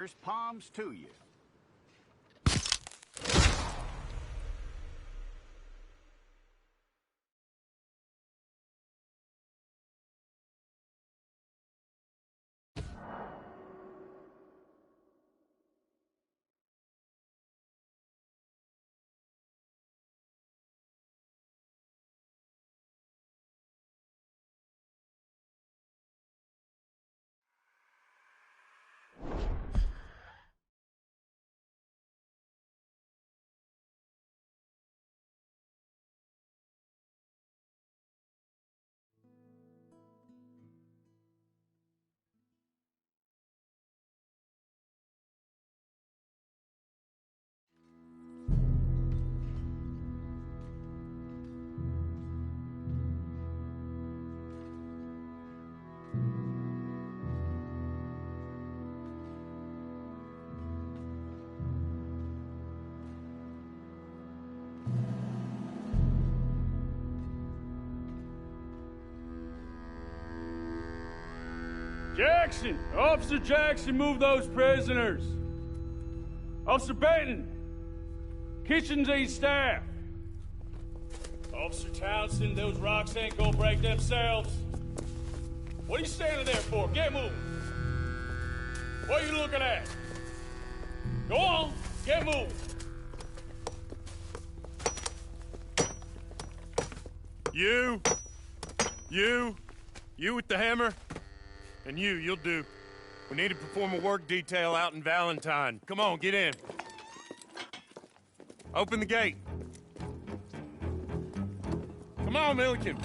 Here's palms to you. Jackson! Officer Jackson, move those prisoners! Officer Benton! Kitchens aid staff! Officer Townsend, those rocks ain't gonna break themselves. What are you standing there for? Get moving! What are you looking at? Go on, get moving! You with the hammer? And you'll do. We need to perform a work detail out in Valentine. Come on, get in. Open the gate. Come on, Milliken.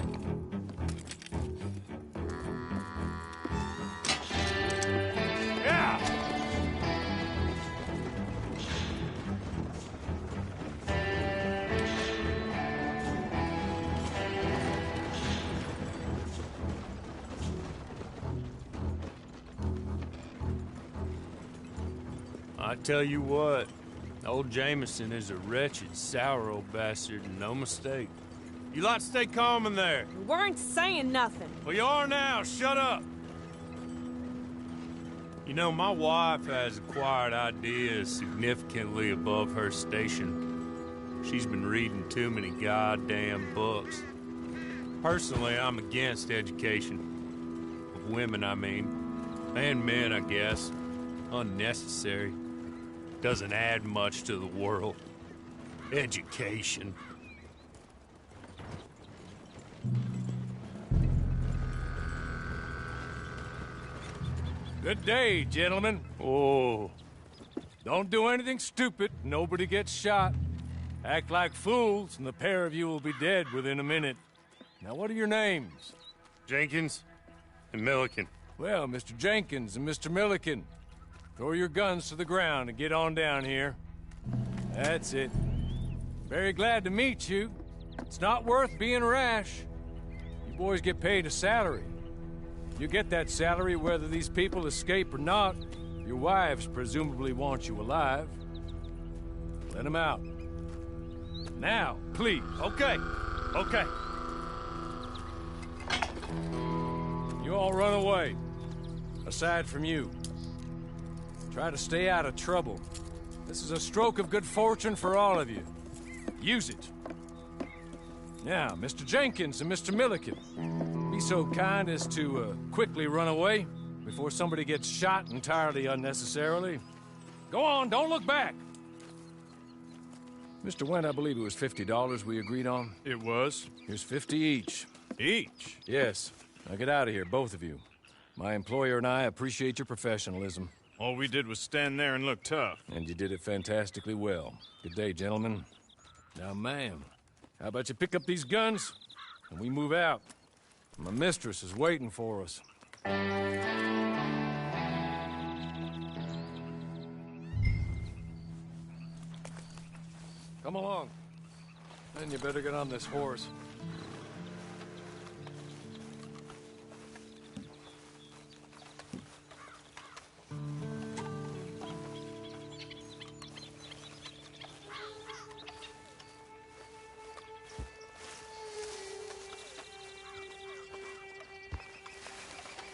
Yeah! I tell you what, old Jameson is a wretched, sour old bastard, and no mistake. You lot stay calm in there. We weren't saying nothing. Well, you are now. Shut up. You know, my wife has acquired ideas significantly above her station. She's been reading too many goddamn books. Personally, I'm against education. Of women, I mean. And men, I guess. Unnecessary. Doesn't add much to the world. Education. Good day, gentlemen. Oh. Don't do anything stupid. Nobody gets shot. Act like fools, and the pair of you will be dead within a minute. Now, what are your names? Jenkins and Milliken. Well, Mr. Jenkins and Mr. Milliken, throw your guns to the ground and get on down here. That's it. Very glad to meet you. It's not worth being rash. You boys get paid a salary. You get that salary whether these people escape or not. Your wives presumably want you alive. Let them out. Now, please. Okay. You all run away. Aside from you. Try to stay out of trouble. This is a stroke of good fortune for all of you. Use it. Now, Mr. Jenkins and Mr. Milliken, be so kind as to quickly run away before somebody gets shot entirely unnecessarily. Go on, don't look back. Mr. Wendt, I believe it was $50 we agreed on. It was. Here's 50 each. Each? Yes. Now get out of here, both of you. My employer and I appreciate your professionalism. All we did was stand there and look tough. And you did it fantastically well. Good day, gentlemen. Now, ma'am, how about you pick up these guns and we move out? My mistress is waiting for us. Come along. Then you better get on this horse.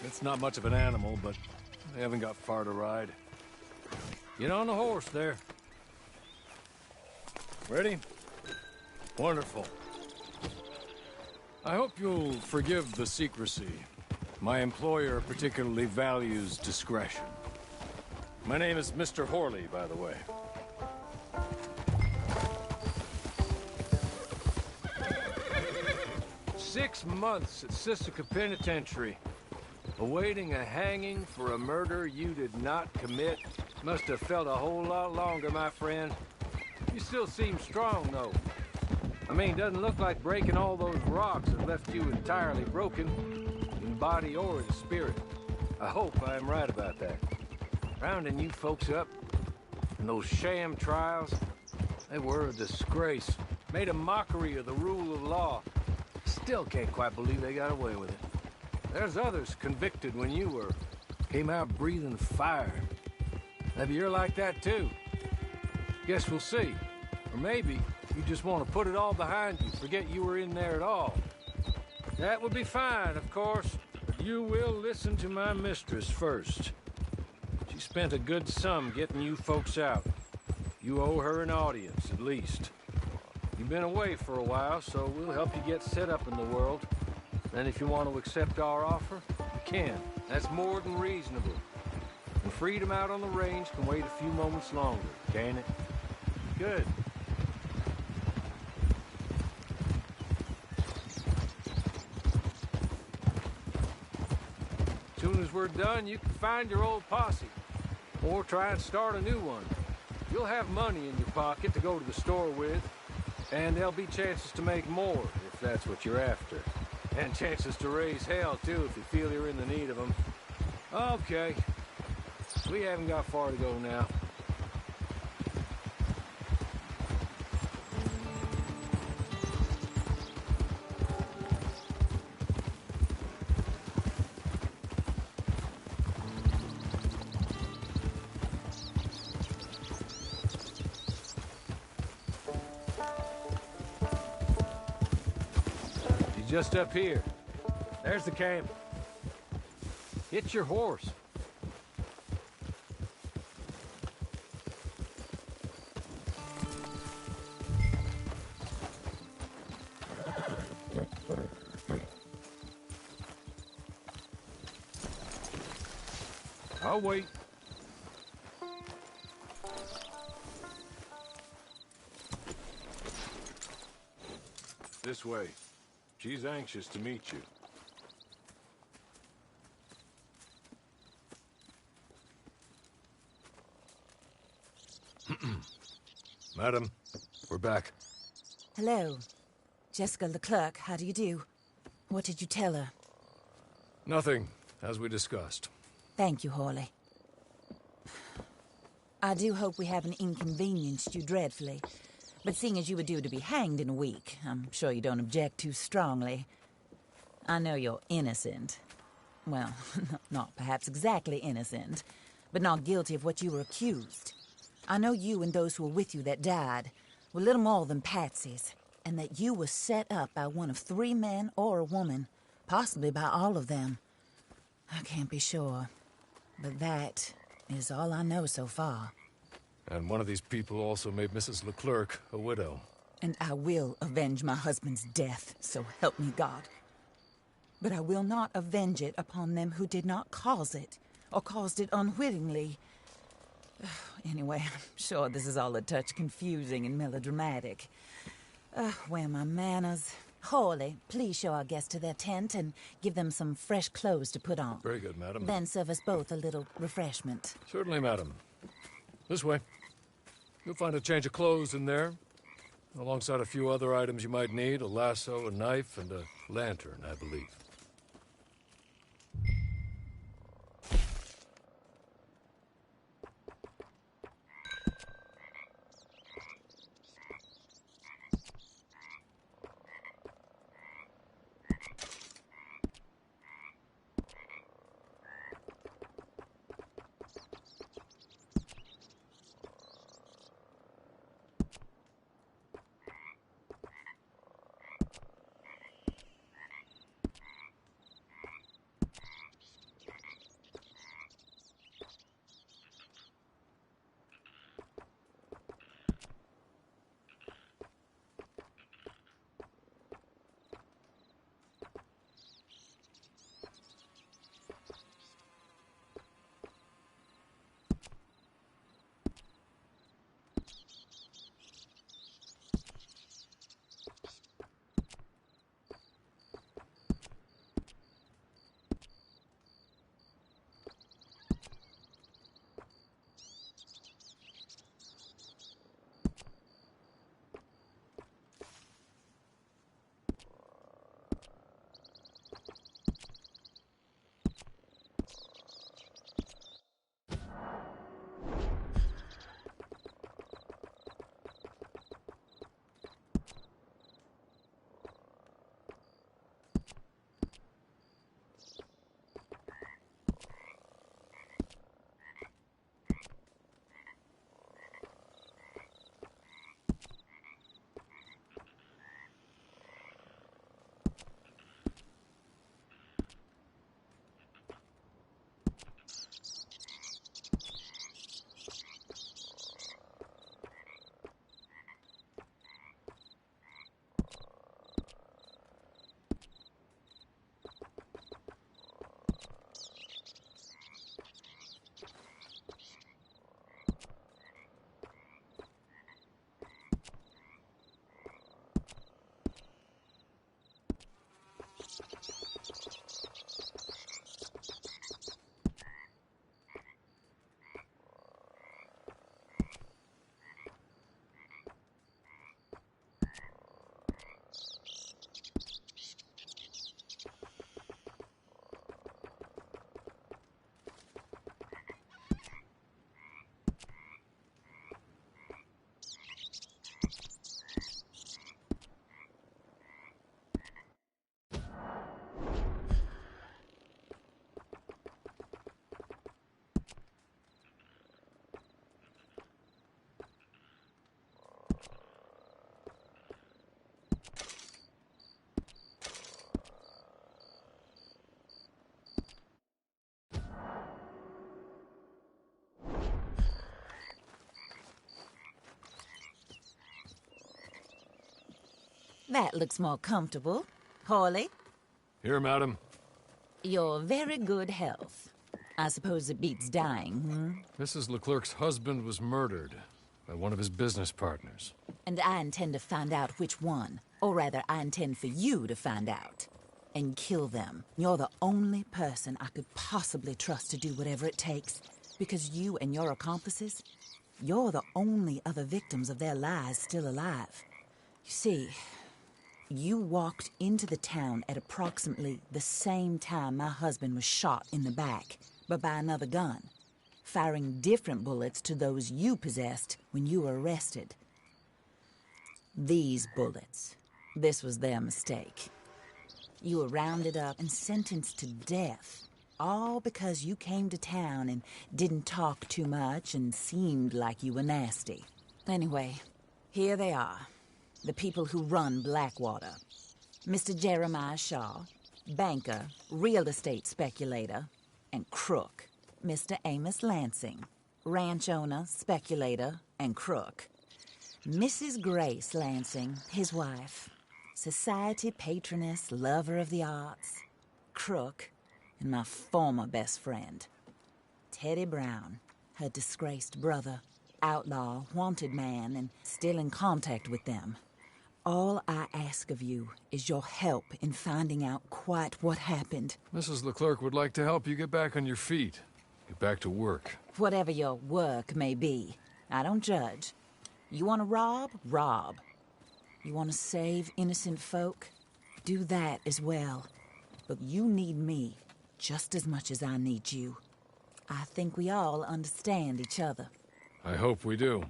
It's not much of an animal, but they haven't got far to ride. Get on the horse there. Ready? Wonderful. I hope you'll forgive the secrecy. My employer particularly values discretion. My name is Mr. Horley, by the way. "6 months at Sisika Penitentiary, awaiting a hanging for a murder you did not commit. Must have felt a whole lot longer, my friend. You still seem strong, though. I mean, doesn't look like breaking all those rocks have left you entirely broken, in body or in spirit. I hope I am right about that. Rounding you folks up, and those sham trials, they were a disgrace. Made a mockery of the rule of law. Still can't quite believe they got away with it. There's others convicted when you were. Came out breathing fire. Maybe you're like that too. Guess we'll see. Or maybe you just want to put it all behind you, forget you were in there at all. That would be fine, of course, but you will listen to my mistress first. She spent a good sum getting you folks out. You owe her an audience, at least. You've been away for a while, so we'll help you get set up in the world. Then if you want to accept our offer, you can. That's more than reasonable. And freedom out on the range can wait a few moments longer, can it? Good. As soon as we're done, you can find your old posse. Or try and start a new one. You'll have money in your pocket to go to the store with. And there'll be chances to make more, if that's what you're after. And chances to raise hell, too, if you feel you're in the need of them. Okay. We haven't got far to go now. Just up here. There's the camp. Hit your horse. I'll wait. This way. She's anxious to meet you. Madam, we're back. Hello. Jessica Leclerc, how do you do? What did you tell her? Nothing, as we discussed. Thank you, Horley. I do hope we haven't inconvenienced you dreadfully. But seeing as you were due to be hanged in a week, I'm sure you don't object too strongly. I know you're innocent. Well, not perhaps exactly innocent, but not guilty of what you were accused. I know you and those who were with you that died were little more than patsies, and that you were set up by one of 3 men or a woman, possibly by all of them. I can't be sure, but that is all I know so far. And one of these people also made Mrs. Leclerc a widow. And I will avenge my husband's death, so help me God. But I will not avenge it upon them who did not cause it, or caused it unwittingly. Anyway, I'm sure this is all a touch confusing and melodramatic. Where are my manners? Horley, please show our guests to their tent and give them some fresh clothes to put on. Very good, madam. Then serve us both a little refreshment. Certainly, madam. This way. You'll find a change of clothes in there, alongside a few other items you might need, a lasso, a knife, and a lantern, I believe. That looks more comfortable. Hawley, Here, madam. your very good health. I suppose it beats dying, Mrs. Leclerc's husband was murdered by one of his business partners. And I intend to find out which one. Or rather, I intend for you to find out. And kill them. You're the only person I could possibly trust to do whatever it takes. Because you and your accomplices, you're the only other victims of their lies still alive. You see, you walked into the town at approximately the same time my husband was shot in the back, but by another gun, firing different bullets to those you possessed when you were arrested. These bullets, this was their mistake. You were rounded up and sentenced to death, all because you came to town and didn't talk too much and seemed like you were nasty. Anyway, here they are, the people who run Blackwater. Mr. Jeremiah Shaw, banker, real estate speculator, and crook. Mr. Amos Lansing, ranch owner, speculator, and crook. Mrs. Grace Lansing, his wife, society patroness, lover of the arts, crook, and my former best friend. Teddy Brown, her disgraced brother, outlaw, wanted man, and still in contact with them. All I ask of you is your help in finding out quite what happened. Mrs. Leclerc would like to help you get back on your feet. Get back to work. Whatever your work may be, I don't judge. You want to rob? Rob. You want to save innocent folk? Do that as well. But you need me just as much as I need you. I think we all understand each other. I hope we do.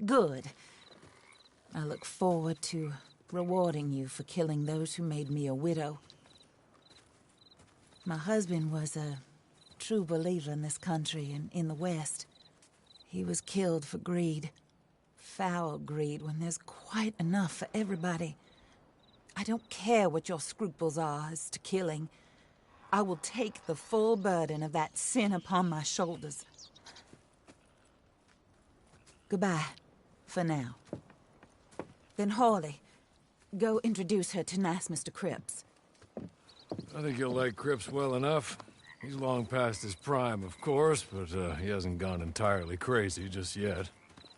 Good. I look forward to rewarding you for killing those who made me a widow. My husband was a true believer in this country and in the West. He was killed for greed. Foul greed when there's quite enough for everybody. I don't care what your scruples are as to killing. I will take the full burden of that sin upon my shoulders. Goodbye, for now. Then Hawley, go introduce her to nice Mr. Cripps. I think you'll like Cripps well enough. He's long past his prime, of course, but he hasn't gone entirely crazy just yet.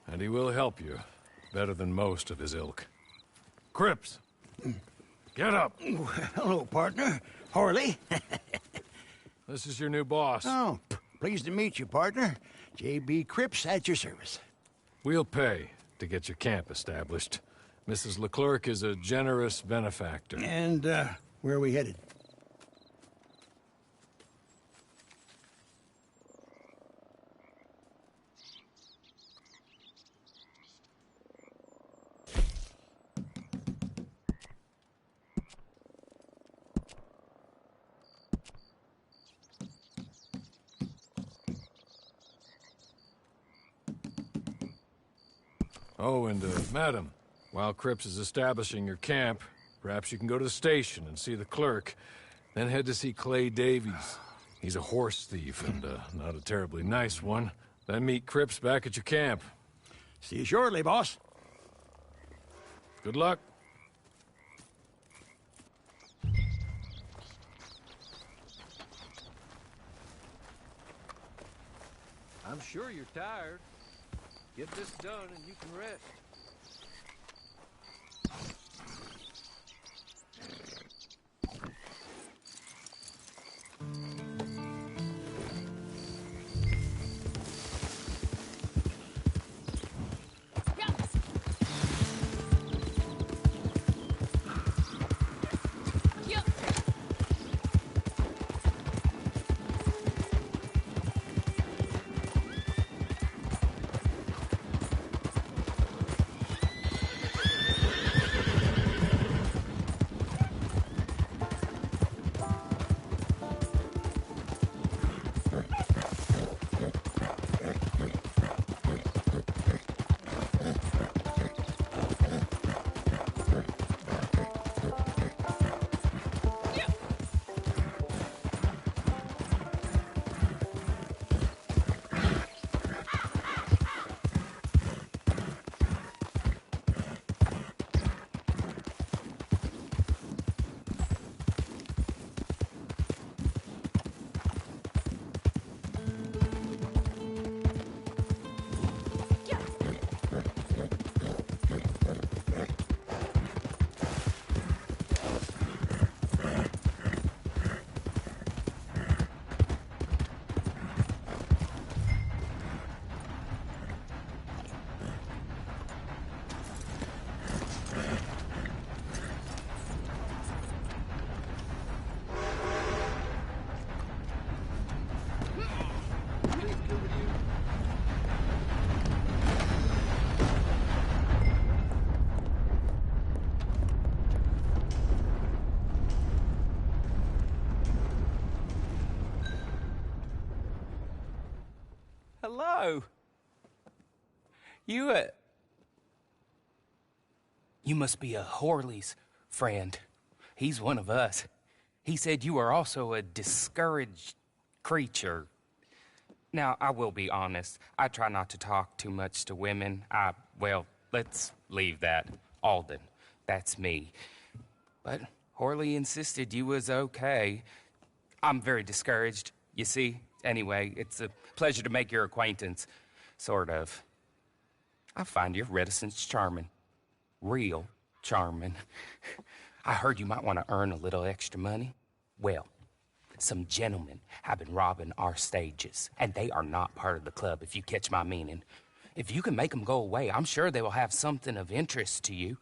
And he will help you, better than most of his ilk. Cripps! Get up! Hello, partner. Hawley. This is your new boss. Oh, pleased to meet you, partner. J.B. Cripps at your service. We'll pay to get your camp established. Mrs. Leclerc is a generous benefactor. And, where are we headed? Oh, and, madam, while Cripps is establishing your camp, perhaps you can go to the station and see the clerk, then head to see Clay Davies. He's a horse thief, and, not a terribly nice one. Then meet Cripps back at your camp. See you shortly, boss. Good luck. I'm sure you're tired. Get this done and you can rest. Hello. You must be a Horley's friend. He's one of us. He said you are also a discouraged creature. Now, I will be honest. I try not to talk too much to women. Well, let's leave that. Alden, that's me. But Horley insisted you was okay. I'm very discouraged, you see. Anyway, it's a pleasure to make your acquaintance. Sort of. I find your reticence charming. Real charming. I heard you might want to earn a little extra money. Well, some gentlemen have been robbing our stages, and they are not part of the club, if you catch my meaning. If you can make them go away, I'm sure they will have something of interest to you.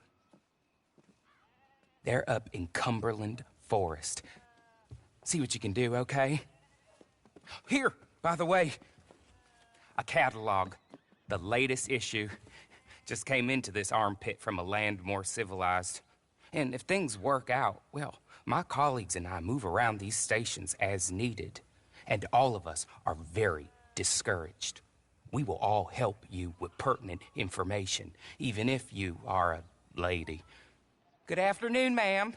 They're up in Cumberland Forest. See what you can do, okay? Here, by the way, a catalog. The latest issue. Just came into this armpit from a land more civilized. And if things work out, well, my colleagues and I move around these stations as needed. And all of us are very discouraged. We will all help you with pertinent information, even if you are a lady. Good afternoon, ma'am.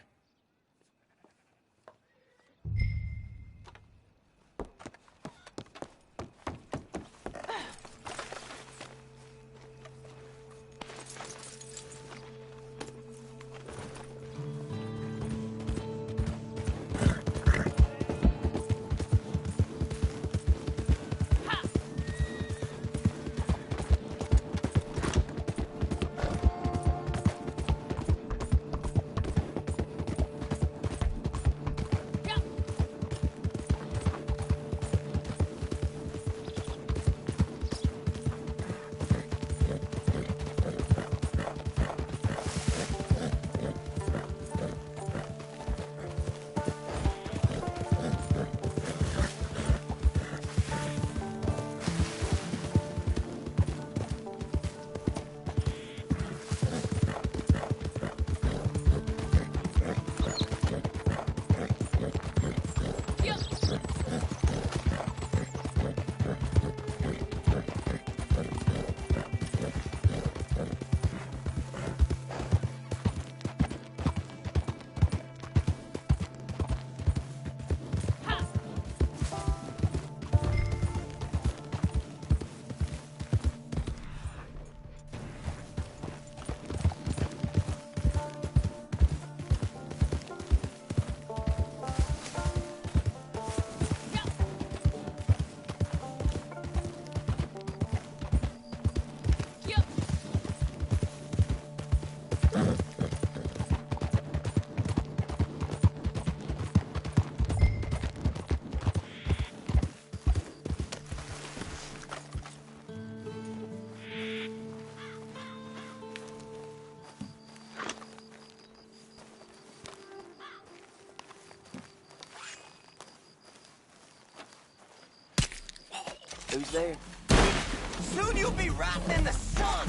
Who's there? Soon you'll be rotting in the sun!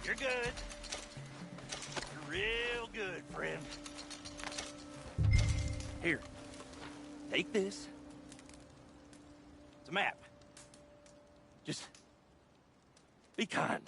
You're good. You're real good, friend. Here, take this. It's a map. Just be kind.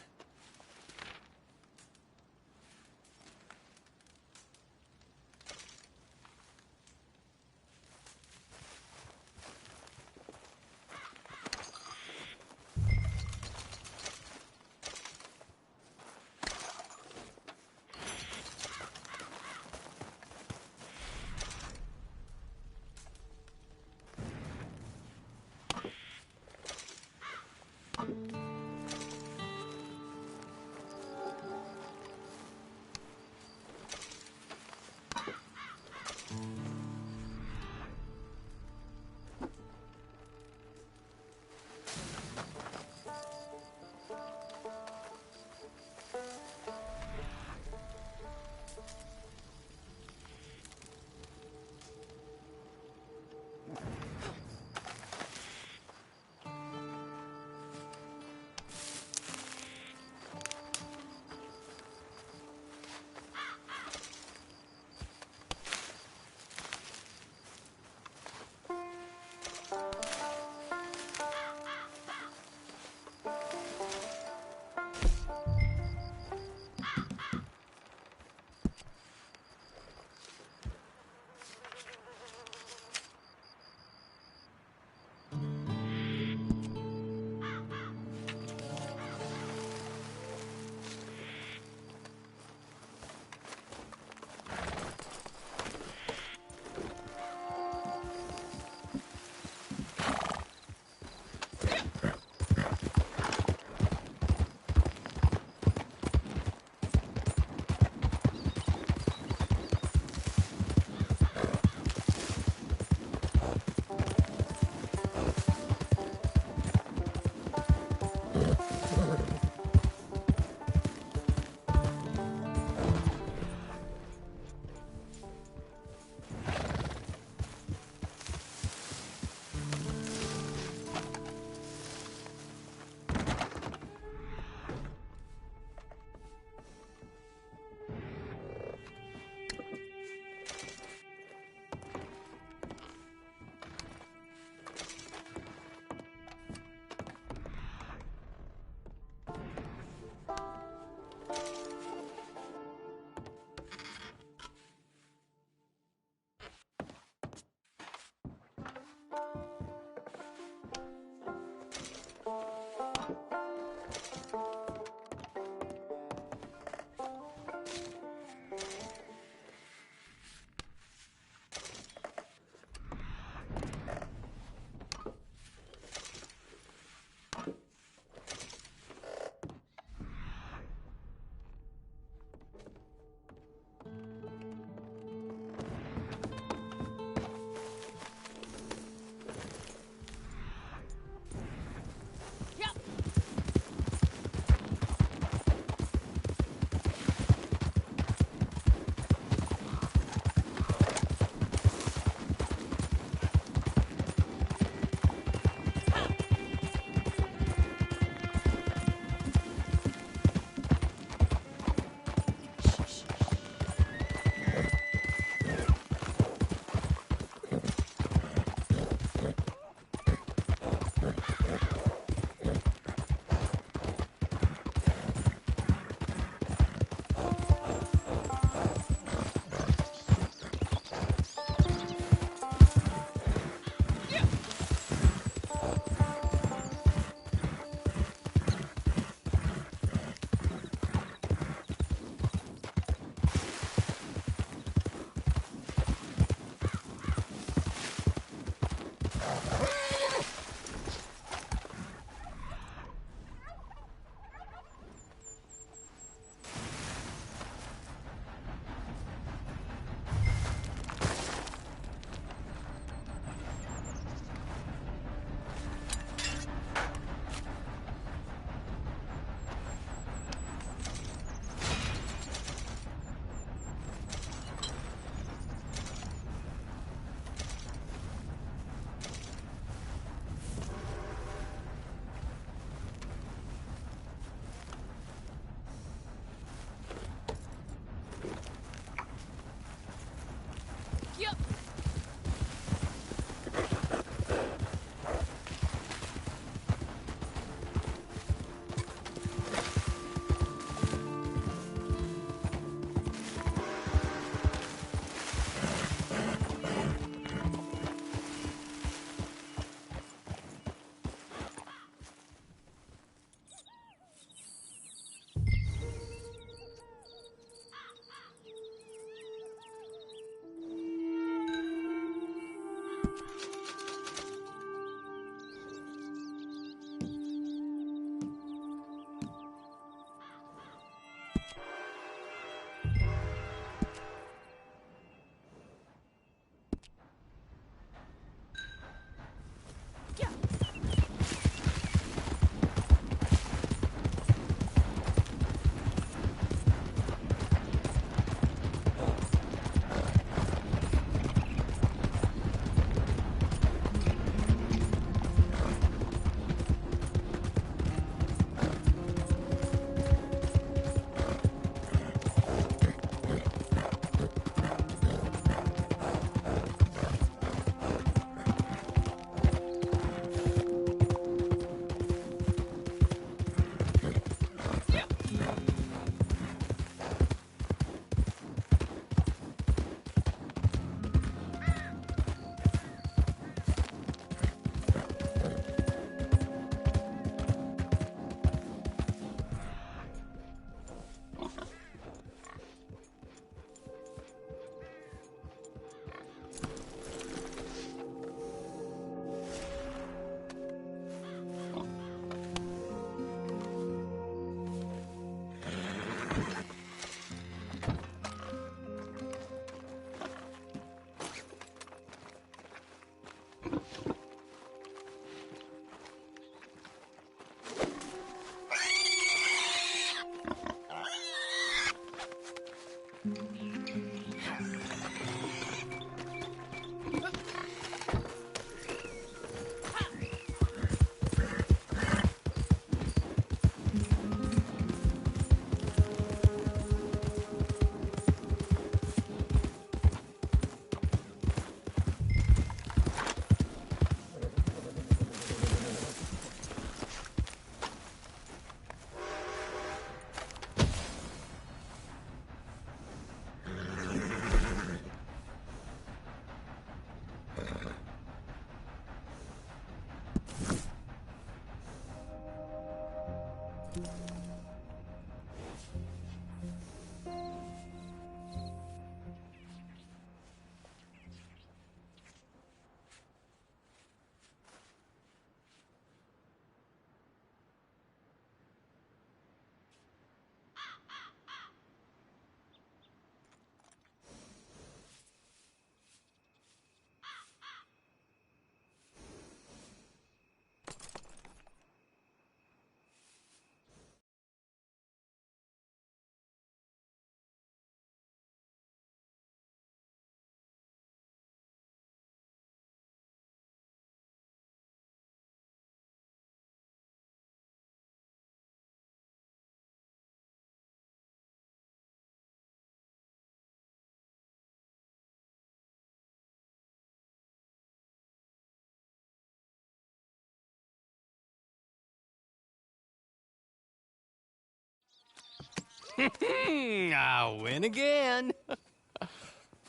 I win again.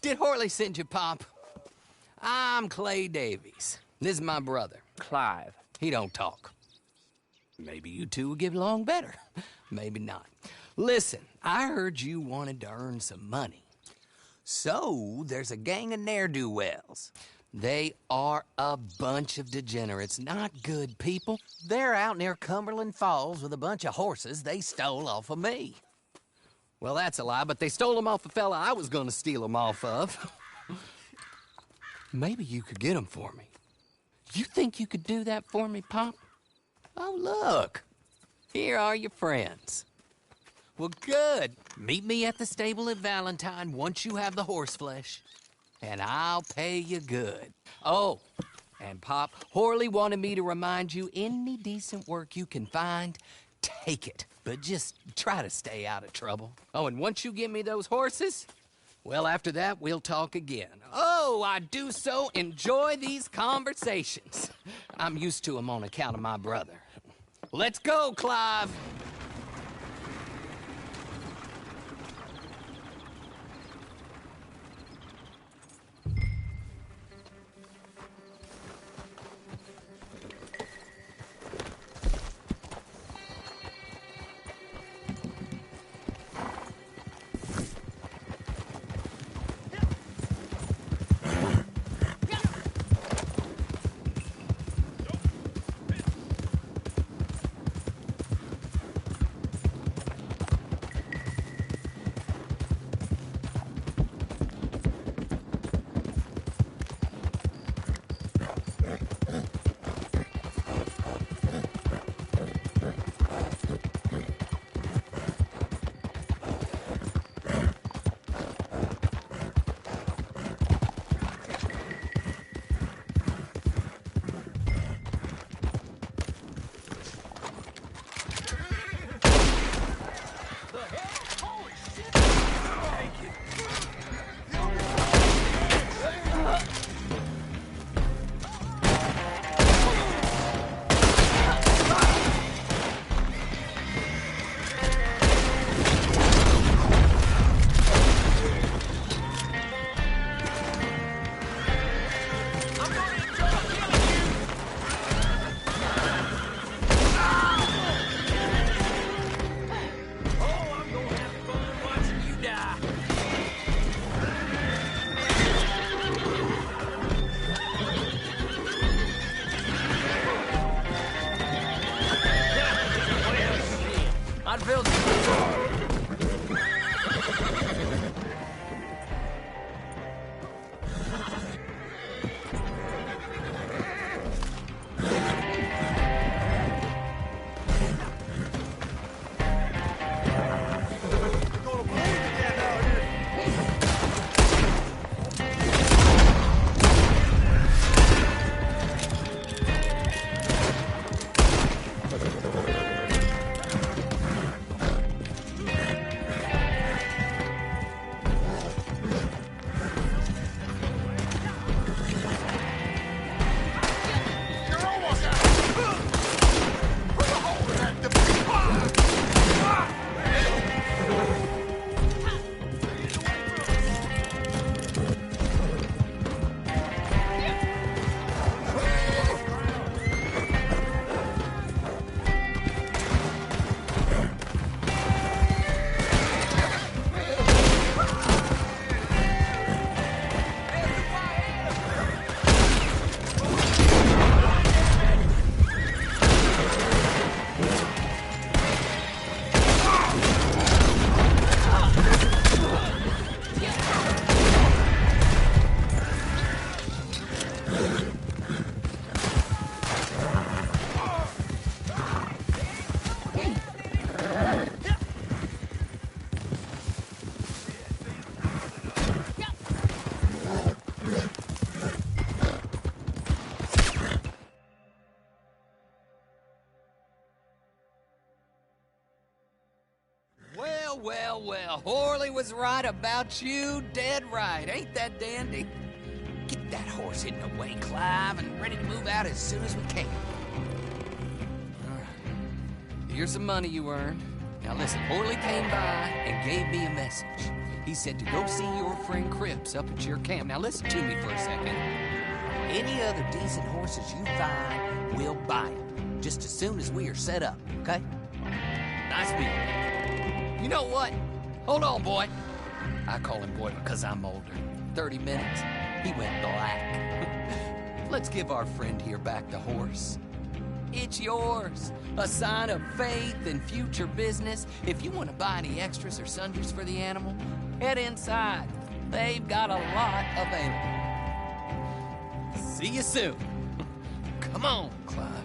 Did Horley send you, Pop? I'm Clay Davies. This is my brother, Clive. He don't talk. Maybe you two will get along better. Maybe not. Listen, I heard you wanted to earn some money. So, there's a gang of ne'er-do-wells. They are a bunch of degenerates, not good people. They're out near Cumberland Falls with a bunch of horses they stole off of me. Well, that's a lie, but they stole them off a fella I was gonna steal them off of. Maybe you could get them for me. You think you could do that for me, Pop? Oh, look. Here are your friends. Well, good. Meet me at the stable at Valentine once you have the horse flesh. And I'll pay you good. Oh, and Pop, Horley wanted me to remind you, any decent work you can find, take it. But just try to stay out of trouble. Oh, and once you give me those horses, well, after that, we'll talk again. Oh, I do so enjoy these conversations. I'm used to them on account of my brother. Let's go, Clive. Well, well, well. Horley was right about you, dead right. Ain't that dandy? Get that horse hidden away, Clive, and ready to move out as soon as we can. All right. Here's the money you earned. Now listen, Horley came by and gave me a message. He said to go see your friend Cripps up at your camp. Now listen to me for a second. Any other decent horses you find, we'll buy them. Just as soon as we are set up, okay? Nice meeting you. You know what? Hold on, boy. I call him boy because I'm older. 30 minutes, he went black. Let's give our friend here back the horse. It's yours. A sign of faith and future business. If you want to buy any extras or sundries for the animal, head inside. They've got a lot available. See you soon. Come on, Clive.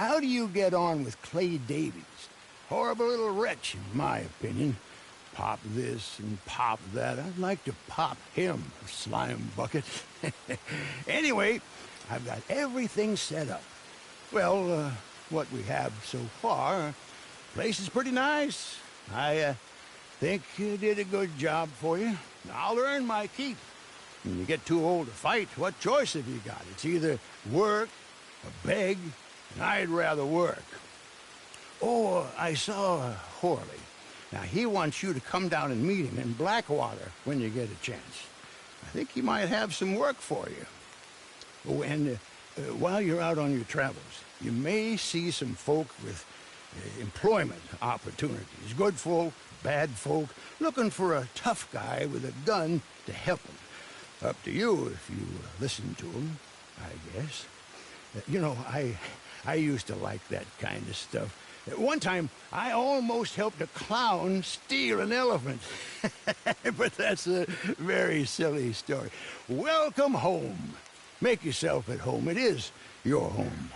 how do you get on with Clay Davies? Horrible little wretch, in my opinion. Pop this and pop that. I'd like to pop him, slime bucket. Anyway, I've got everything set up. Well, what we have so far, place is pretty nice. I think you did a good job for you. I'll earn my keep. When you get too old to fight, what choice have you got? It's either work or beg, and I'd rather work. Oh, I saw Horley. Now, he wants you to come down and meet him in Blackwater when you get a chance. I think he might have some work for you. Oh, and while you're out on your travels, you may see some folk with employment opportunities. Good folk, bad folk, looking for a tough guy with a gun to help them. Up to you if you listen to them, I guess. You know, I used to like that kind of stuff. One time, I almost helped a clown steal an elephant. But that's a very silly story. Welcome home. Make yourself at home. It is your home.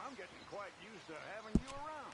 I'm getting quite used to having you around.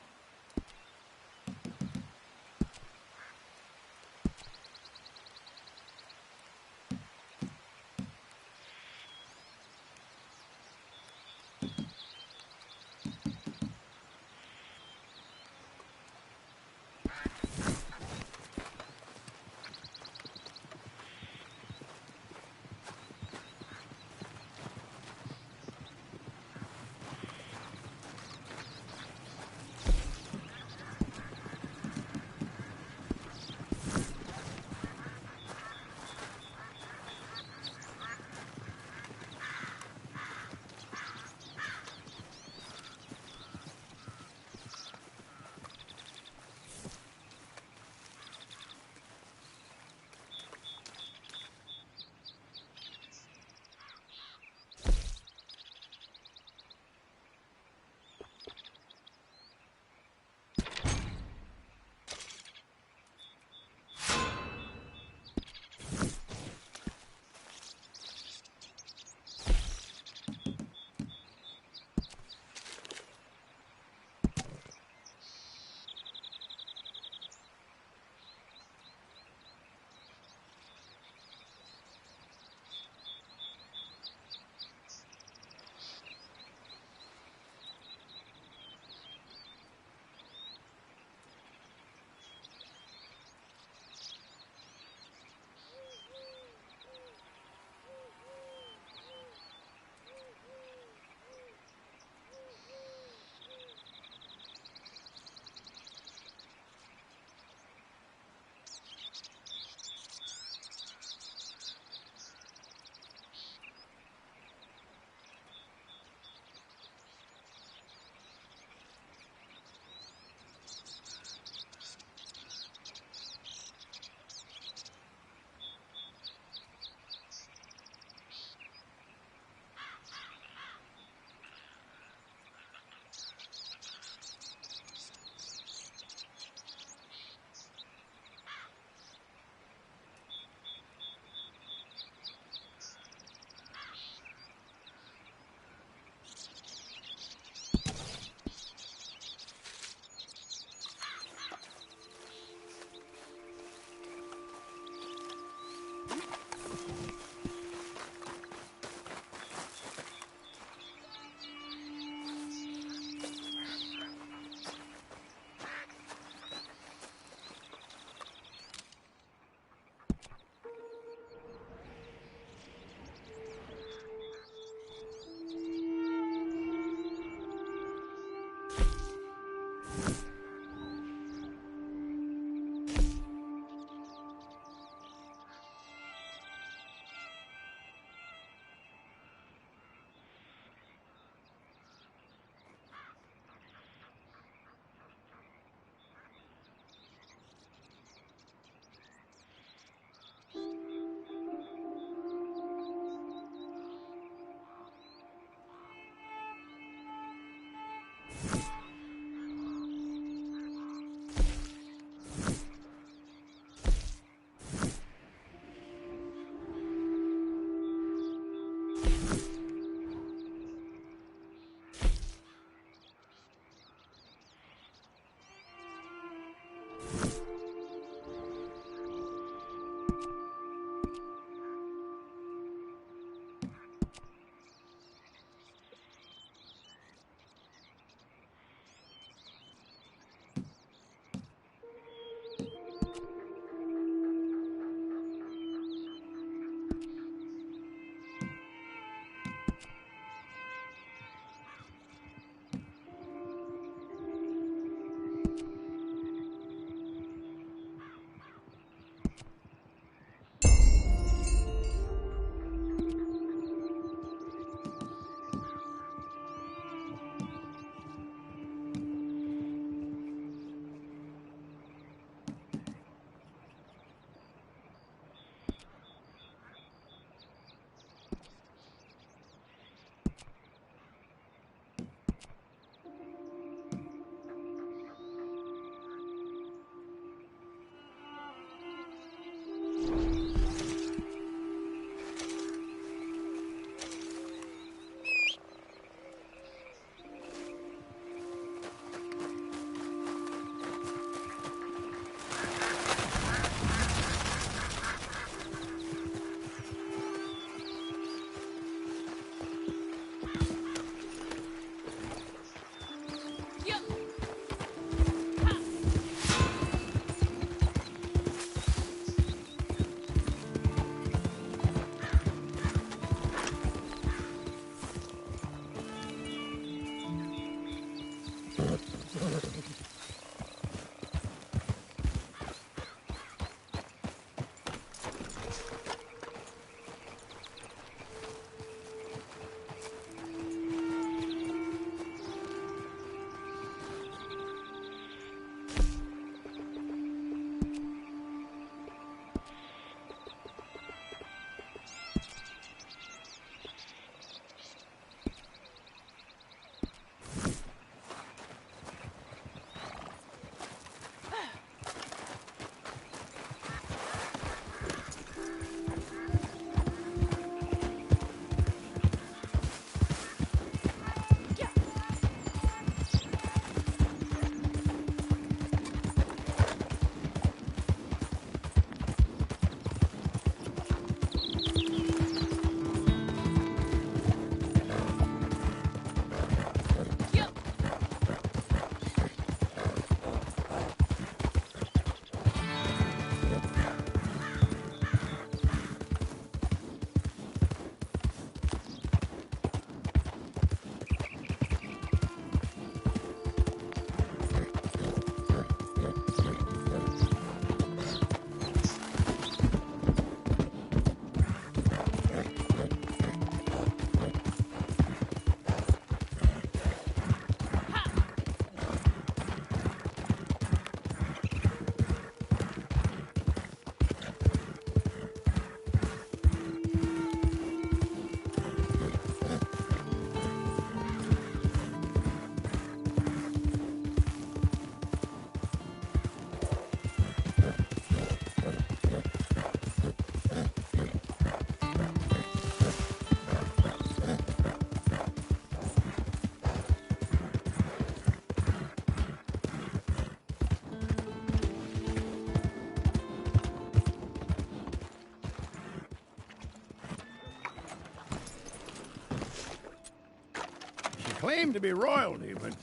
claimed to be royalty, but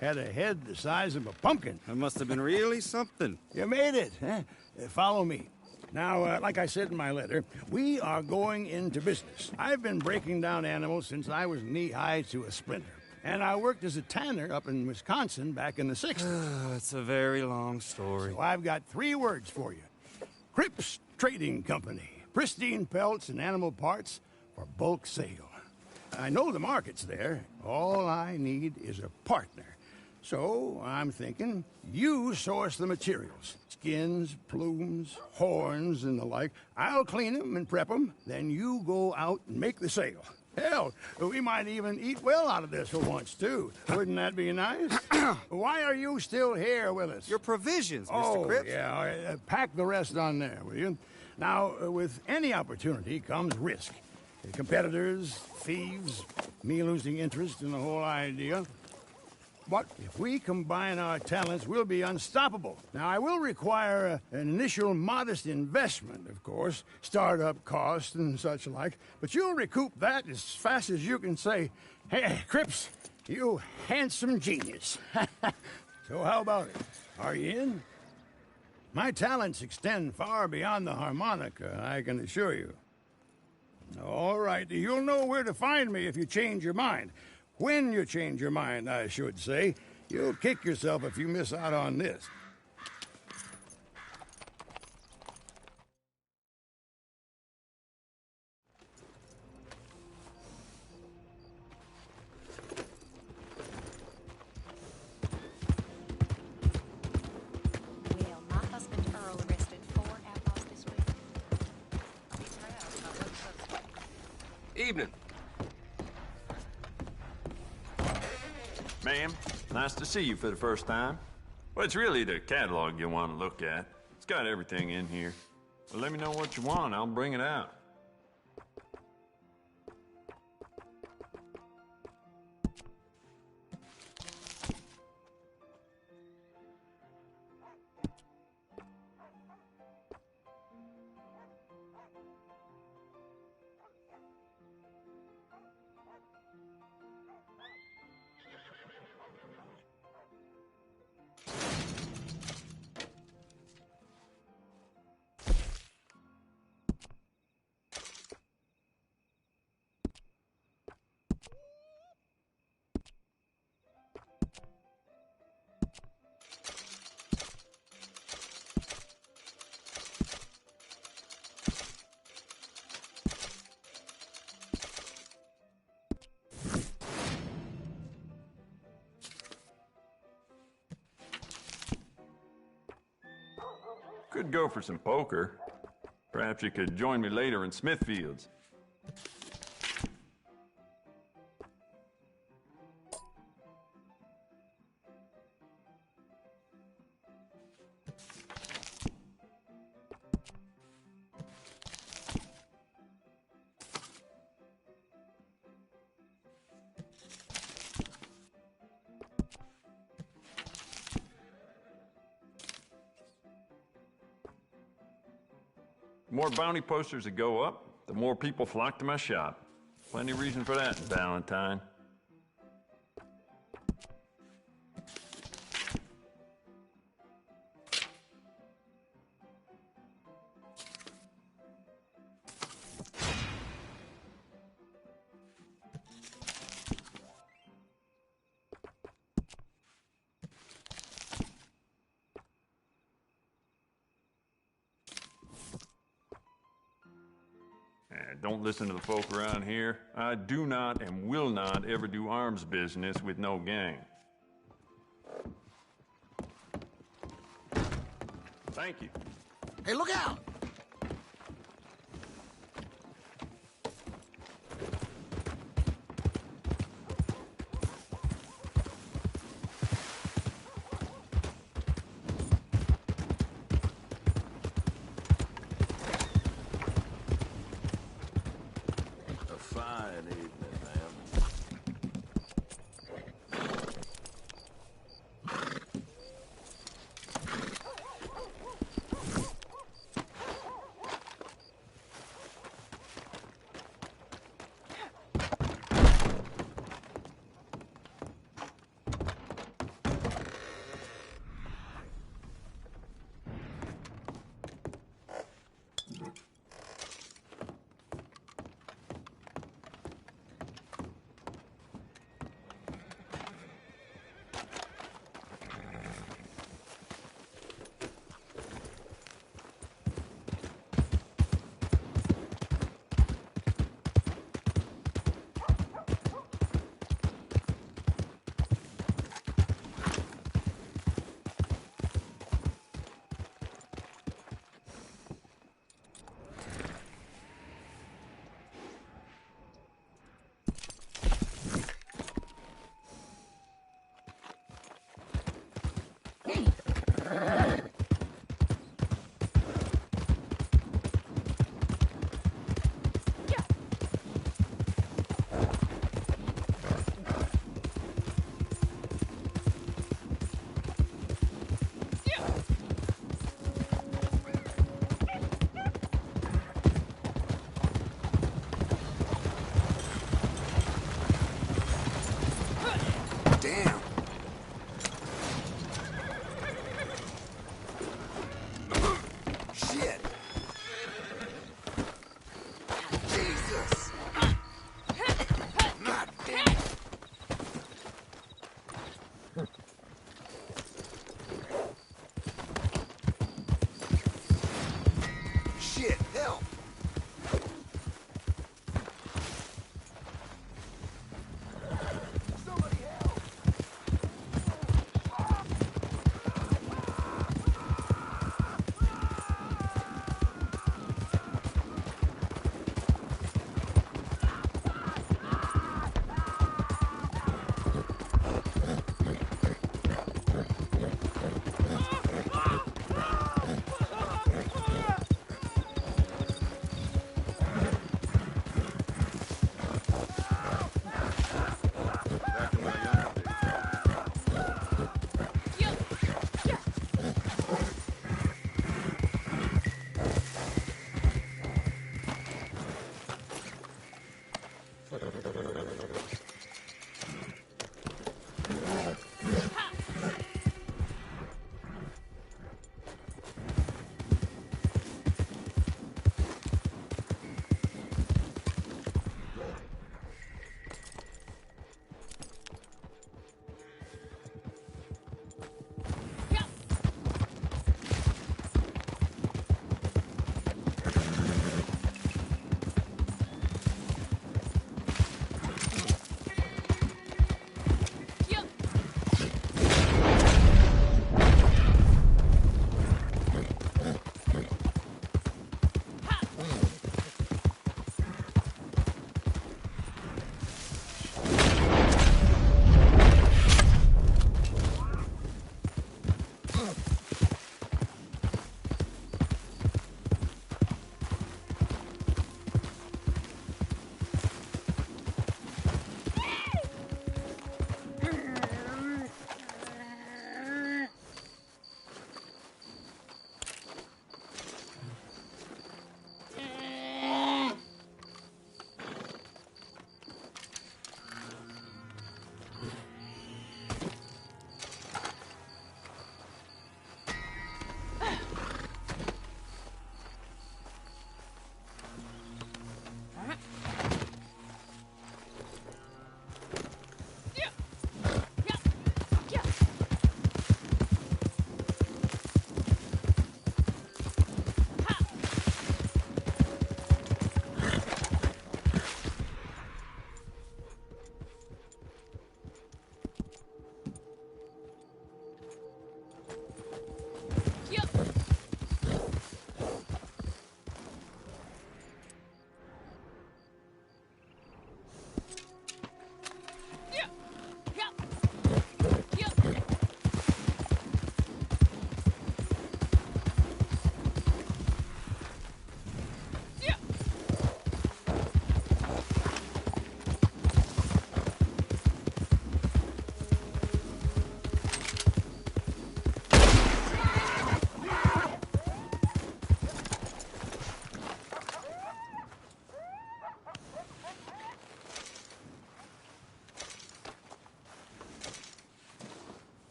had a head the size of a pumpkin. That must have been really something. You made it, huh? Follow me. Now, like I said in my letter, we are going into business. I've been breaking down animals since I was knee-high to a splinter. And I worked as a tanner up in Wisconsin back in the 60s. It's a very long story. So I've got 3 words for you. Cripps Trading Company. Pristine pelts and animal parts for bulk sale. I know the market's there. All I need is a partner. So I'm thinking you source the materials. Skins, plumes, horns, and the like. I'll clean them and prep them. Then you go out and make the sale. Hell, we might even eat well out of this for once, too. Wouldn't that be nice? Why are you still here with us? Your provisions, Mr. Cripps. Yeah. All right. Pack the rest on there, will you? Now, with any opportunity comes risk. Competitors, thieves, me losing interest in the whole idea. But if we combine our talents, we'll be unstoppable. Now, I will require an initial modest investment, of course, startup costs and such like, but you'll recoup that as fast as you can say, "Hey, Cripps, you handsome genius." So how about it? Are you in? My talents extend far beyond the harmonica, I can assure you. All right, you'll know where to find me if you change your mind. When you change your mind, I should say. You'll kick yourself if you miss out on this. Well, my husband Earl arrested 4 outlaws this week. Evening. Ma'am, nice to see you for the first time. Well, it's really the catalog you want to look at. It's got everything in here. Well, let me know what you want. I'll bring it out. Could go for some poker. Perhaps you could join me later in Smithfield's. The more bounty posters that go up, the more people flock to my shop. Plenty of reason for that, Valentine. Don't listen to the folk around here. I do not and will not ever do arms business with no gang. Thank you. Hey, look out!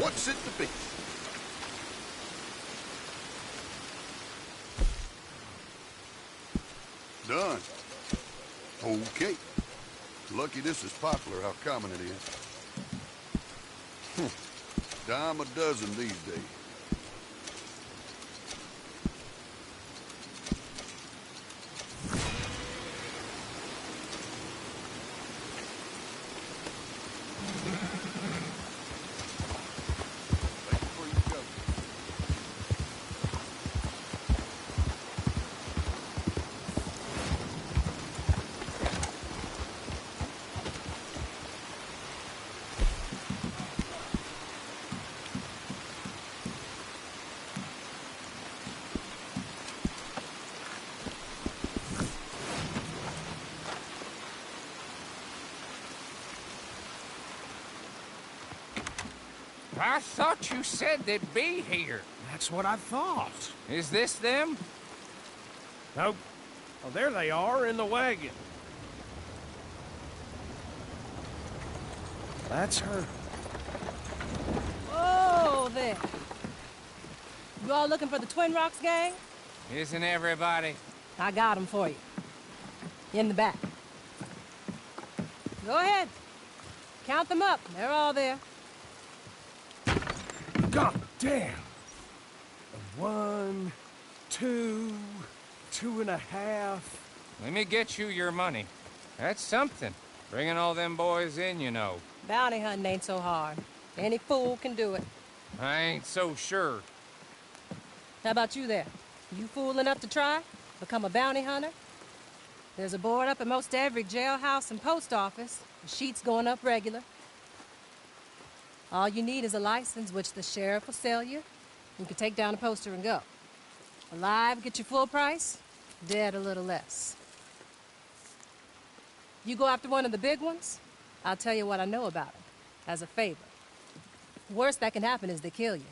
What's it to be? Done. Okay. Lucky this is popular, how common it is. Dime a dozen these days. I thought you said they'd be here. That's what I thought. Is this them? Nope. Oh, there they are in the wagon. That's her. Oh, there. You all looking for the Twin Rocks gang? Isn't everybody? I got them for you. In the back. Go ahead. Count them up. They're all there. God damn. 1, 2, 2.5. Let me get you your money. That's something. Bringing all them boys in, you know. Bounty hunting ain't so hard. Any fool can do it. I ain't so sure. How about you there? You fool enough to try? Become a bounty hunter? There's a board up at most every jailhouse and post office. The sheet's going up regular. All you need is a license, which the sheriff will sell you. You can take down a poster and go. Alive, get your full price. Dead, a little less. You go after one of the big ones, I'll tell you what I know about him, as a favor. Worst that can happen is they kill you.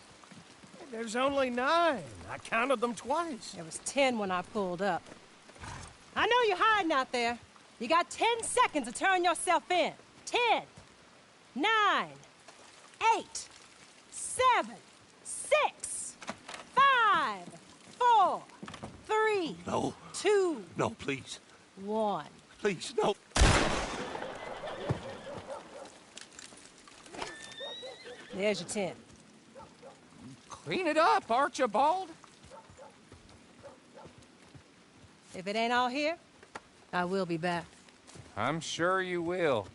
There's only 9. I counted them twice. There was 10 when I pulled up. I know you're hiding out there. You got 10 seconds to turn yourself in. 10, 9, 8, 7, 6, 5, 4, 3, No. 2, No, please. 1. Please, no. There's your 10. Clean it up, Archibald. If it ain't all here, I will be back. I'm sure you will.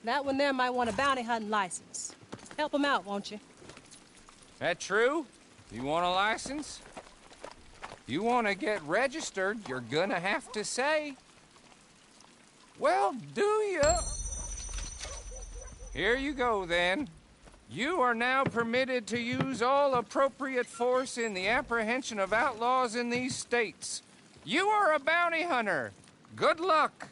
That one there might want a bounty hunting license. Help him out, won't you? That true? You want a license? You want to get registered, you're gonna have to say. Well, do you? Here you go, then. You are now permitted to use all appropriate force in the apprehension of outlaws in these states. You are a bounty hunter. Good luck.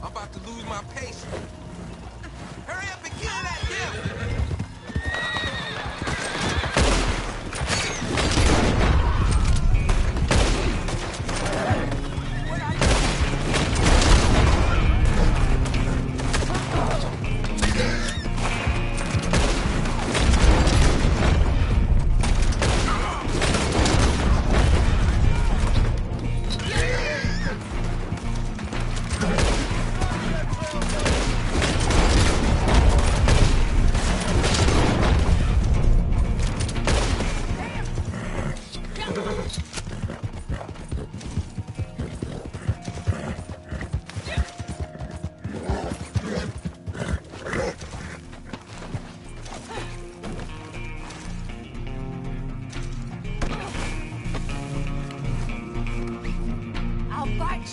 About to lose my patience. Hurry up and kill that devil!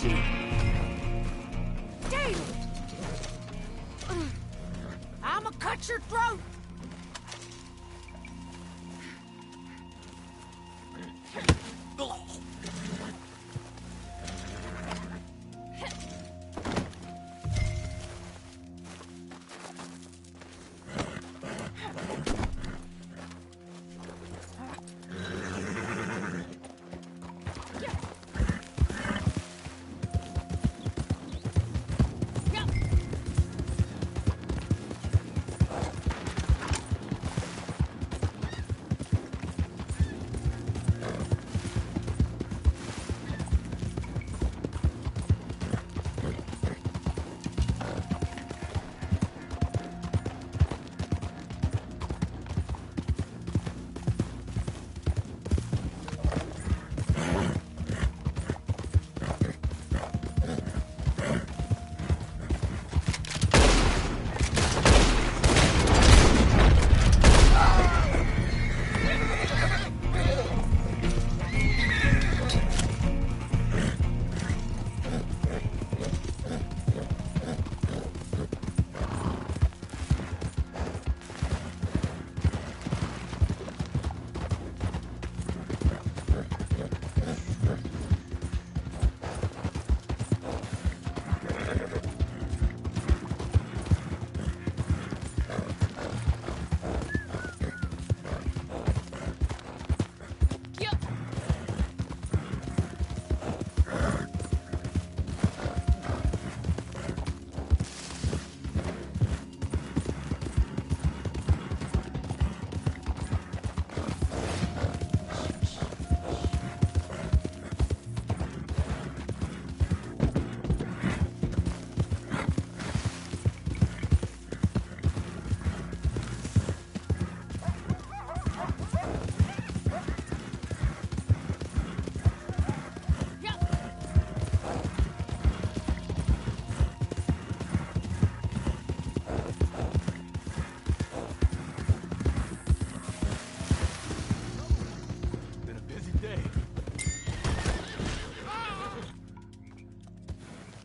shit! David! I'ma cut your throat!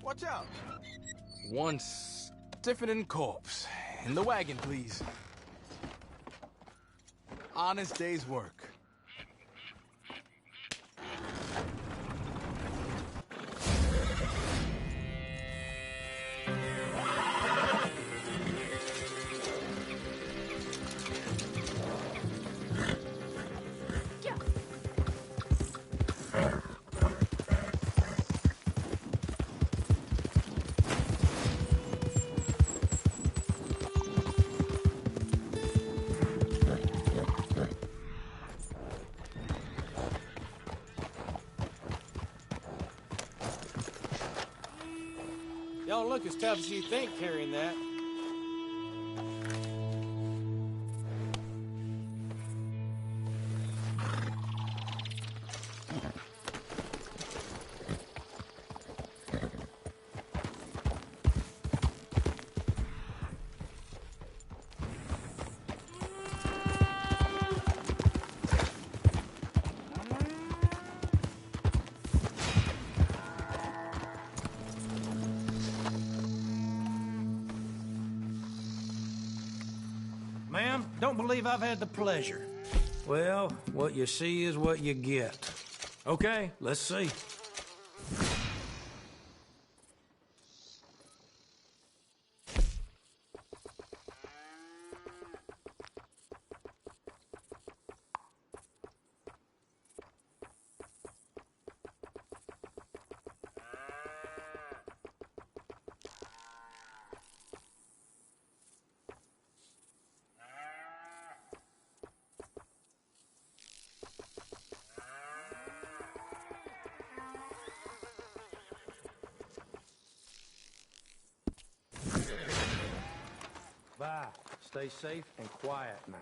Watch out! One stiffening corpse. In the wagon, please. Honest day's work. Don't look as tough as you think carrying that. Ma'am, don't believe I've had the pleasure. Well, what you see is what you get. Okay, let's see. Bye. Stay safe and quiet now.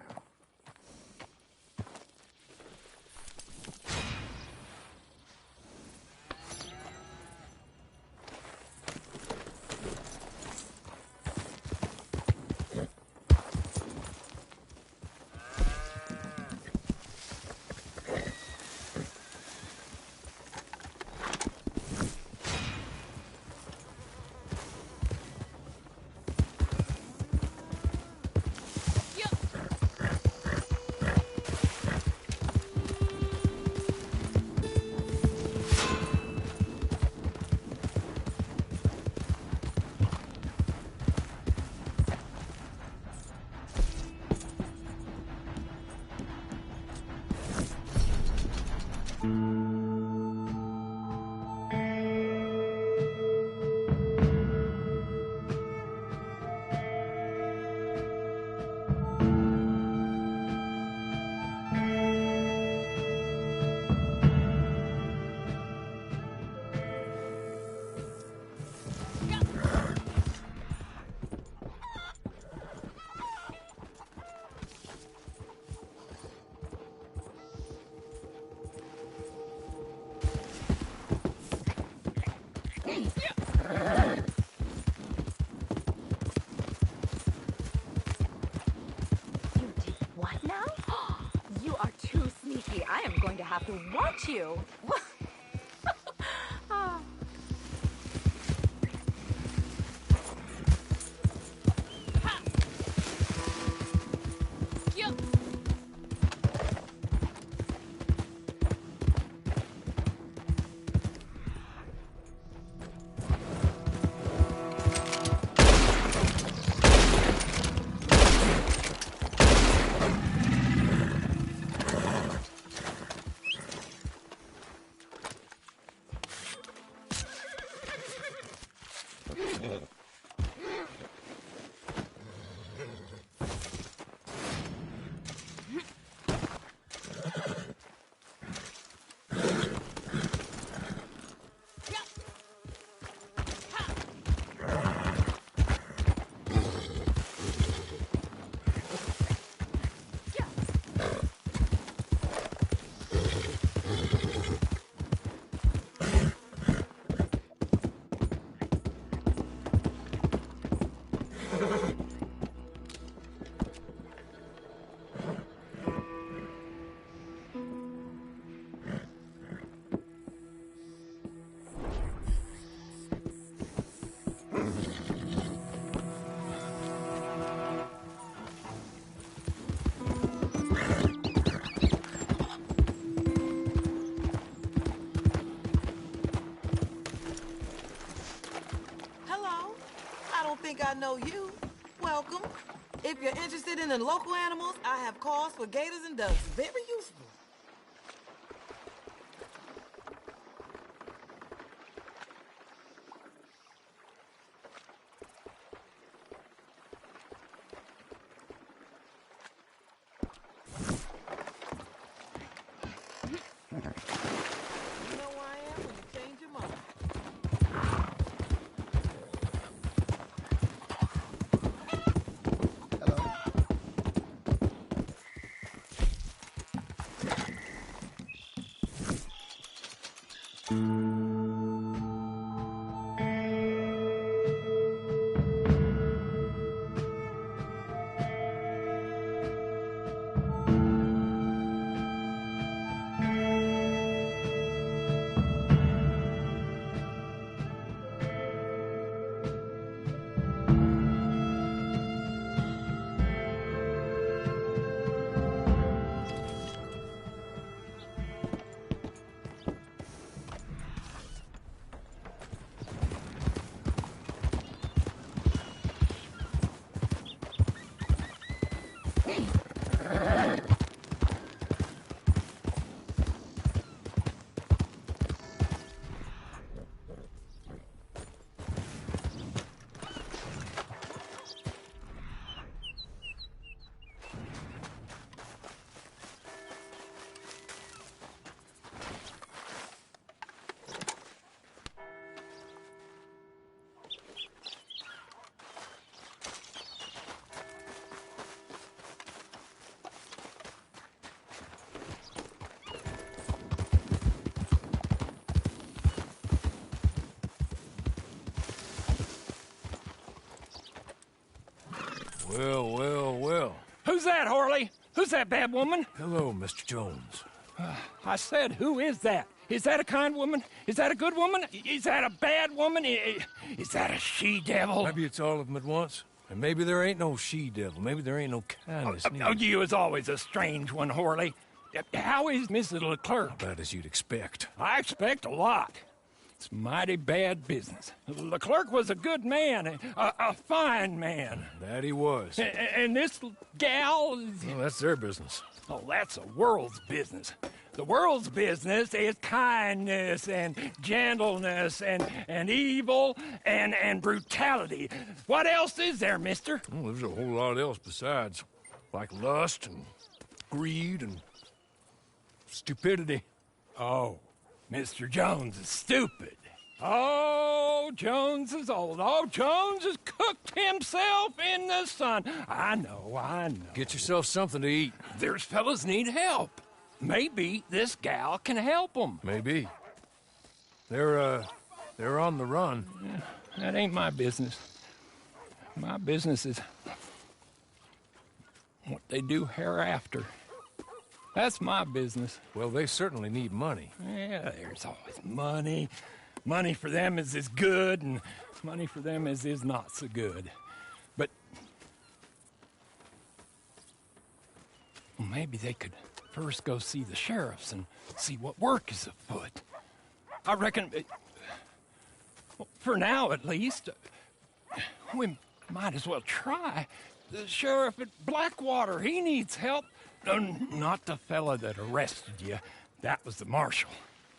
Lucky I am going to have to watch you. Oh. I know you. Welcome. If you're interested in the local animals, I have calls for gators and ducks. Very useful. You know who I am when you change your mind. Well, well, well. Who's that, Harley? Who's that bad woman? Hello, Mr. Jones. I said, who is that? Is that a kind woman? Is that a good woman? Is that a bad woman? Is that a she-devil? Maybe it's all of them at once. And maybe there ain't no she-devil. Maybe there ain't no kindness neither. You is always a strange one, Harley. How is Mrs. Leclerc? About as you'd expect. I expect a lot. It's mighty bad business. Leclerc was a good man, a fine man. That he was. And this gal... Well, that's their business. Oh, that's the world's business. The world's business is kindness and gentleness and evil and brutality. What else is there, mister? Well, there's a whole lot else besides. Like lust and greed and stupidity. Oh, Mr. Jones is stupid. Oh, Jones is old. Oh, Jones has cooked himself in the sun. I know. Get yourself something to eat. There's fellas need help. Maybe this gal can help them. Maybe. They're on the run. Yeah, that ain't my business. My business is what they do hereafter. That's my business. Well, they certainly need money. Yeah, there's always money. Money for them is good, and money for them is not so good. But well, maybe they could first go see the sheriffs and see what work is afoot. I reckon, well, for now at least, we might as well try. The sheriff at Blackwater, he needs help. Not the fella that arrested you. That was the marshal.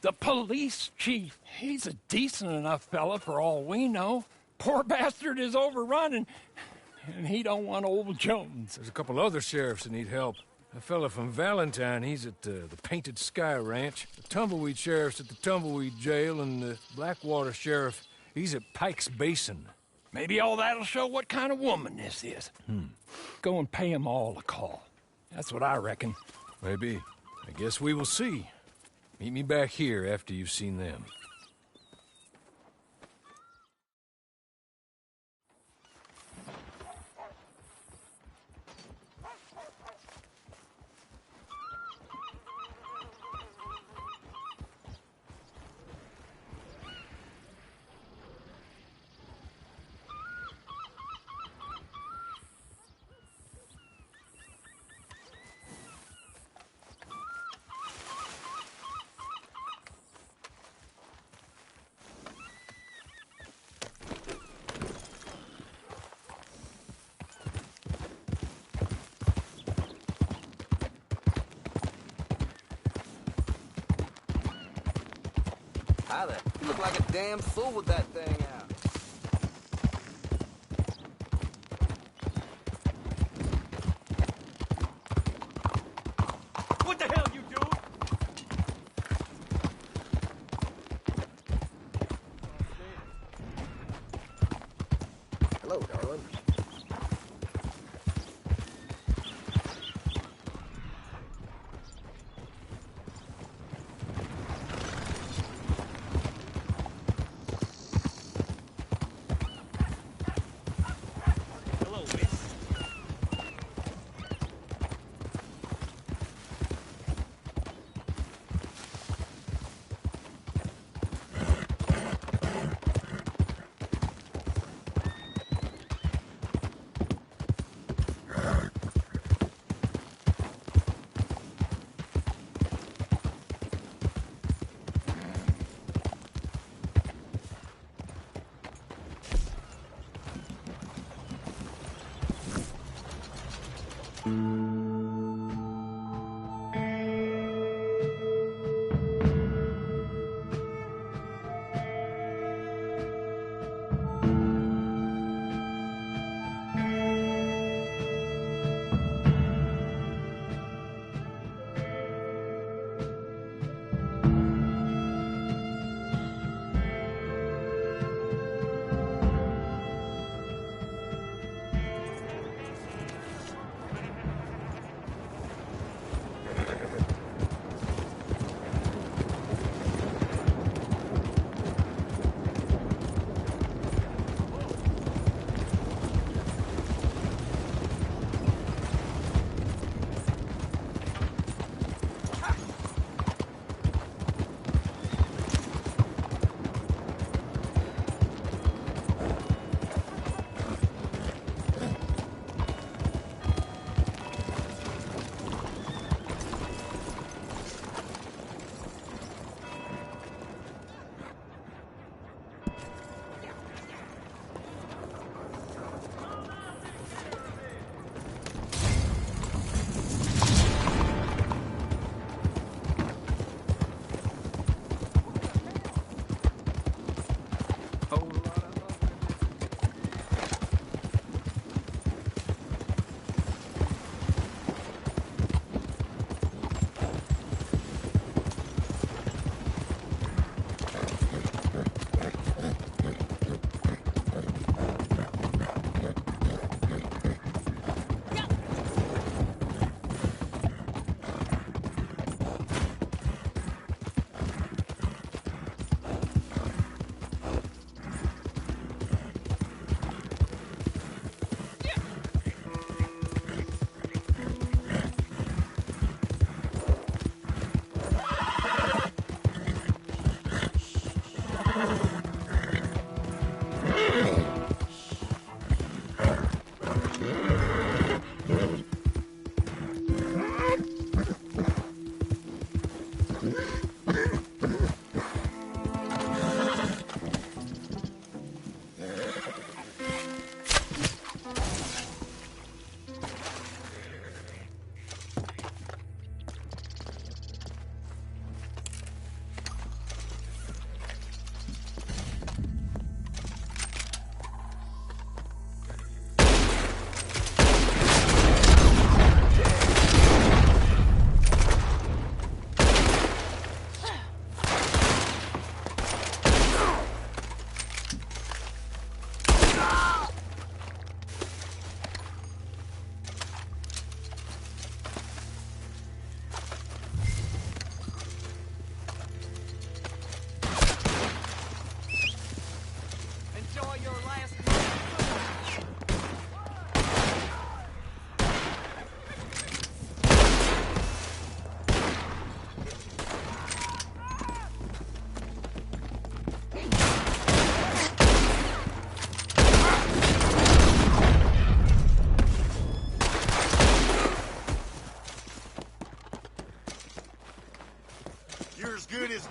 The police chief. He's a decent enough fella for all we know. Poor bastard is overrun, and he don't want old Jones. There's a couple other sheriffs that need help. A fella from Valentine, he's at the Painted Sky Ranch. The Tumbleweed sheriff's at the Tumbleweed Jail, and the Blackwater sheriff, he's at Pike's Basin. Maybe all that'll show what kind of woman this is. Go and pay 'em all a call. That's what I reckon. Maybe. I guess we will see. Meet me back here after you've seen them. Hi there. You look like a damn fool with that thing out. What the hell you doing? Hello, darling.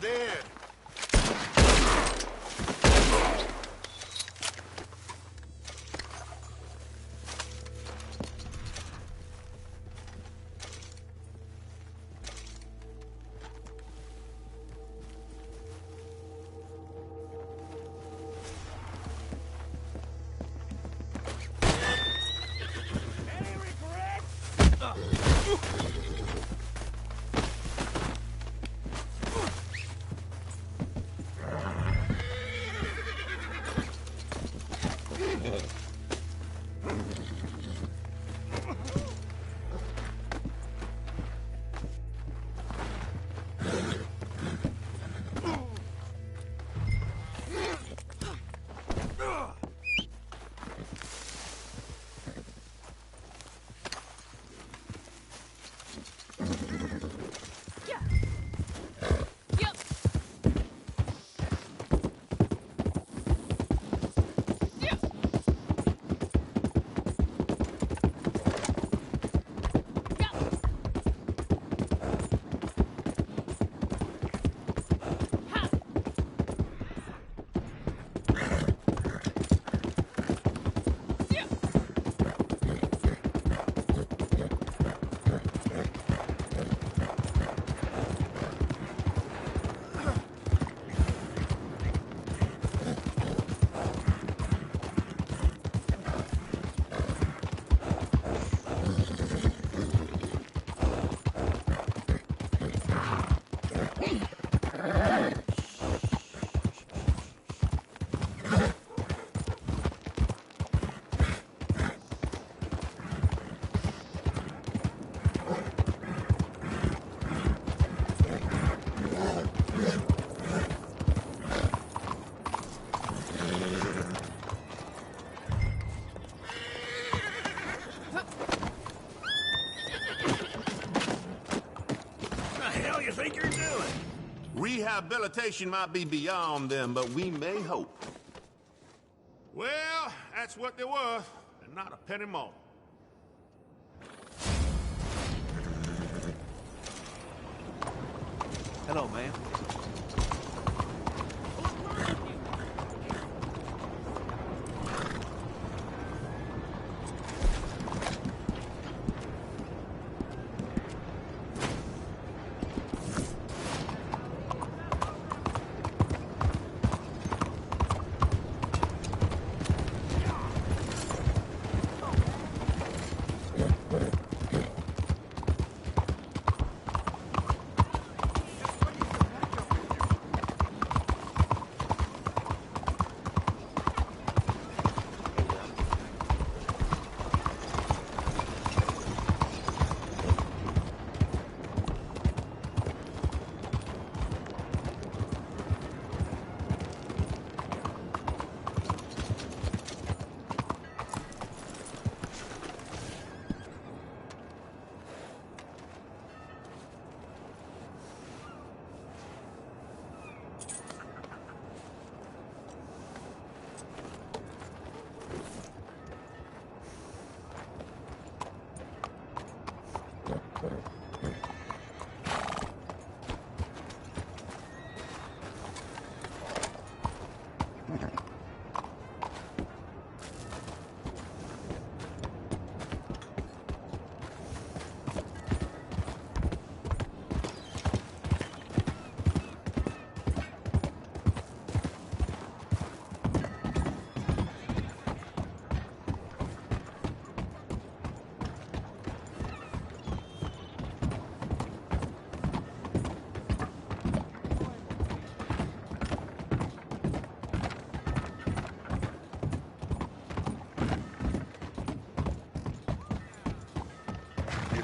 dead. Rehabilitation might be beyond them, but we may hope. Well, that's what there was, and not a penny more. Hello, man.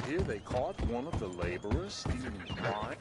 Here they caught one of the laborers stealing wine.